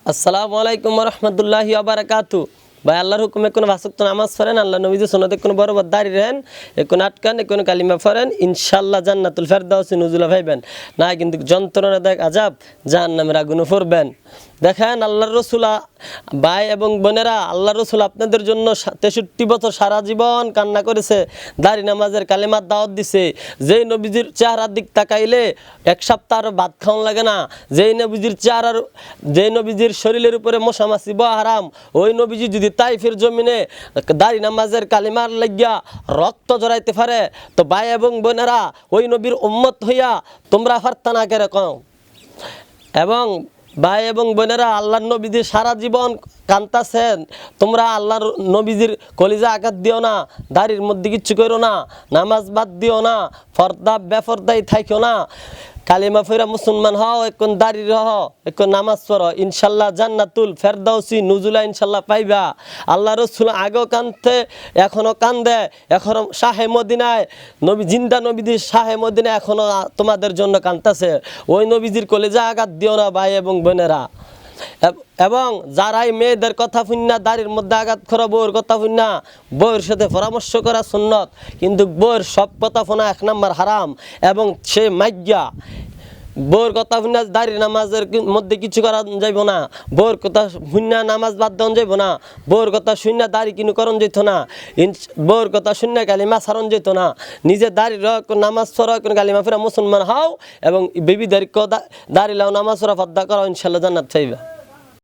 আসসালামু আলাইকুম রহমতুল্লাহি বারাকাতু। ভাই আল্লাহর হুকুমে কোনো ভাসক্ত নামাজ পড়েন, আল্লাহ নবীজি সুন্নতে কোনো বরাবর দাঁড়িয়ে रहेন, এখন আটকান, এখন কালিমা পড়েন, ইনশাআল্লাহ জান্নাতুল ফেরদাউসি নুজুলা পাইবেন। না কিন্তু যন্ত্রণাদায়ক আযাব জাহান্নামের আগুনে পড়বেন। দেখেন আল্লাহর রাসূল, ভাই এবং বোনেরা, আল্লাহর রাসূল আপনাদের জন্য 63 বছর সারা জীবন কান্না করেছে, দাড়ি নামাজের কালেমার দাওয়াত দিছে। যেই নবীজির চেহারার দিক তাকাইলে এক সপ্তাহ ভাত খাওয়ান লাগে না, যেই নবীজির চেহারার, যেই নবীজির শরীরের উপরে মশা মাছি বয়া হারাম, ওই নবীজি যদি তাইফের জমিনে দাড়ি নামাজের কালিমার লাগিয়া রক্ত জড়াইতে পারে, তো ভাই এবং বোনেরা ওই নবীর উম্মত হইয়া তোমরা পারতা না কেরকম? এবং ভাই এবং বোনেরা, আল্লাহর নবীজির সারা জীবন কান্তাছেন, তোমরা আল্লাহর নবীজির কলিজা আঘাত দিও না, দাড়ির মধ্যে কিচ্ছু করো না, নামাজ বাদ দিও না, ফর্দা বেফর্দাই থাইকো না, কালিমা ফিরা মুসলমান হও, এখন দাড়ি রহ, এখন নামাজ পড়ো, ইনশাল্লাহ জান্নাতুল ফেরদাউসি নুজুলা ইনশাল্লাহ পাইবা। আল্লাহ রসুল আগেও কান্দে, এখনো কান্দে, এখনো শাহে মদিনায় নবী, জিন্দা নবীদের শাহে মদিনায় এখনো তোমাদের জন্য কান্দাছে। ওই নবীজির কলেজা আঘাত দিও না ভাই এবং বোনেরা। এবং যারাই মেয়েদের কথা শুননা দাড়ির মধ্যে আঘাত করা, বউয়ের কথা শুননা, বউয়ের সাথে পরামর্শ করা সুন্নত, কিন্তু বউয়ের সব কথা শোনা 1 নম্বর হারাম। এবং সে মাইজ্ঞা, বউয়ের কথা শুননা দাড়ি নামাজের মধ্যে কিছু করা যাইব না, বউয়ের কথা শুননা নামাজ বাদ দেওয়া যাইব না, বউয়ের কথা শুননা দাড়ি কিনু করণ যেত না, বউয়ের কথা শুননা কালিমা সারণ যেত না। নিজে দাড়ি রক নামাজ পড়া, কালিমা ফেরা মুসলমান হও, এবং বিবিদেরকেও দাড়ি লাও নামাজ পড়া ফদ্দা করা, ইনশাল্লাহ জান্নাত চাইবা।